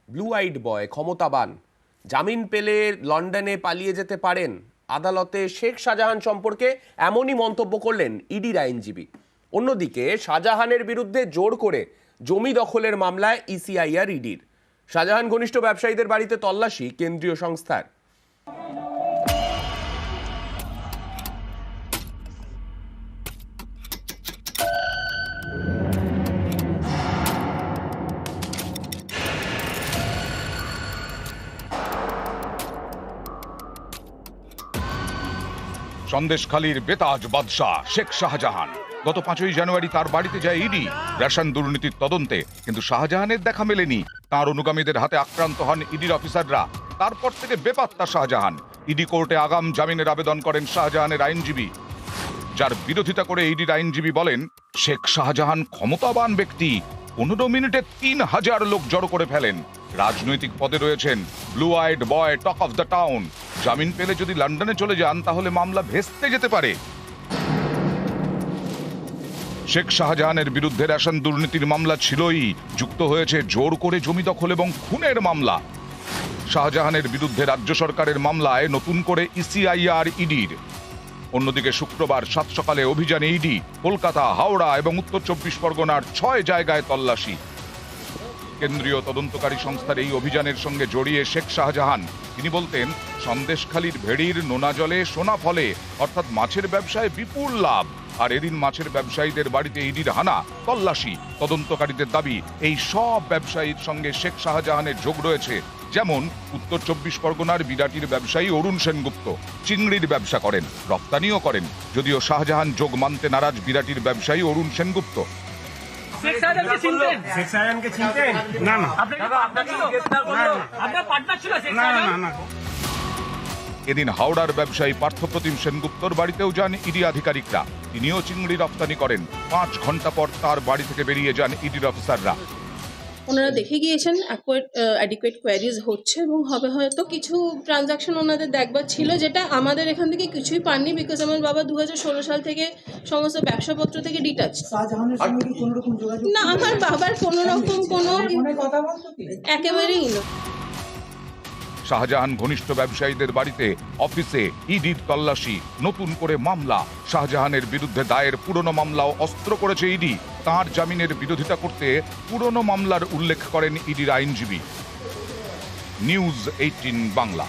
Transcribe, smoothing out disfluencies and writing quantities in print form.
Blue I'd বয় ক্ষমতাবান, জামিন পেলে লন্ডনে পালিয়ে যেতে পারেন। আদালতে শেখ শাহজাহান সম্পর্কে এমনই মন্তব্য করলেন ইডির আইনজীবী। অন্যদিকে শাহজাহানের বিরুদ্ধে জোর করে জমি দখলের মামলায় ইসিআইআর ইডির। শাহজাহান ঘনিষ্ঠ ব্যবসায়ীদের বাড়িতে তল্লাশি কেন্দ্রীয় সংস্থার। সন্দেশখালীর বেতাজ বাদশাহ শেখ শাহজাহান গত 5ই জানুয়ারি তার বাড়িতে যায় ইডি রেশন দুর্নীতির তদন্তে, কিন্তু শাহজাহানের দেখা মেলেনি। তার অনুগামীদের হাতে আক্রান্ত হন ইডির অফিসাররা। তারপর থেকে বেপাত্তা শাহজাহান। ইডি কোর্টে আগাম জামিনের আবেদন করেন শাহজাহানের আইনজীবী, যার বিরোধিতা করে ইডির আইনজীবী বলেন, শেখ শাহজাহান ক্ষমতাবান ব্যক্তি। 15 মিনিটে 3000 লোক জড়ো করে ফেলেন। রাজনৈতিক পদে রয়েছেন, blue I'd boy, talk of the town. জামিন পেলে যদি লন্ডনে চলে যান তাহলে মামলা ভেস্তে যেতে পারে। শেখ শাহজাহানের বিরুদ্ধে রেশন দুর্নীতির মামলা ছিলই, যুক্ত হয়েছে জোর করে জমি দখল এবং খুনের মামলা। শাহজাহানের বিরুদ্ধে রাজ্য সরকারের মামলায় নতুন করে ইসিআইআর ইডির। অন্যদিকে শুক্রবার 7 সকালে অভিযানে ইডি কলকাতা, হাওড়া এবং উত্তর 24 পরগনার 6 জায়গায় তল্লাশি। কেন্দ্রীয় তদন্তকারী সংস্থার এই অভিযানের সঙ্গে জড়িয়ে শেখ শাহজাহান। তিনি বলতেন, সন্দেশখালীর ভেড়ির নোনা জলে সোনা ফলে, অর্থাৎ মাছের ব্যবসায় বিপুল লাভ। আর এদিন মাছের ব্যবসায়ীদের বাড়িতে ইডির হানা, তল্লাশি। তদন্তকারীদের দাবি, এই সব ব্যবসায়ীর সঙ্গে শেখ শাহজাহানের যোগ রয়েছে। যেমন উত্তর 24 পরগনার বিরাটির ব্যবসায়ী অরুণ সেনগুপ্ত চিংড়ির ব্যবসা করেন, রপ্তানিও করেন। যদিও শাহজাহান যোগ মানতে নারাজ বিরাটির ব্যবসায়ী অরুণ সেনগুপ্ত। এদিন হাওড়ার ব্যবসায়ী পার্থপ্রতিম সেনগুপ্তর বাড়িতেও যান ইডি আধিকারিকরা। তিনিও চিংড়ি রপ্তানি করেন। 5 ঘন্টা পর তার বাড়ি থেকে বেরিয়ে যান ইডির অফিসাররা। ওনারা দেখে গিয়েছেন অ্যাডিকুয়েট কোয়ারিজ হচ্ছে এবং হবে, হয়তো কিছু ট্রানজাকশন ওনাদের দেখবার ছিল, যেটা আমাদের এখান থেকে কিছুই পাননি, বিকজ আমার বাবা 2016 সাল থেকে সমস্ত ব্যবসাপত্র থেকে ডিটাচ। না, আমার বাবার কোনো রকম কোনো একেবারেই না। শাহজাহান ঘনিষ্ঠ ব্যবসায়ীদের বাড়িতে, অফিসে ইডির তল্লাশি। নতুন করে মামলা। শাহজাহানের বিরুদ্ধে দায়ের পুরনো মামলাও অস্ত্র করেছে ইডি। তাঁর জামিনের বিরোধিতা করতে পুরনো মামলার উল্লেখ করেন ইডির আইনজীবী। নিউজ 18 বাংলা।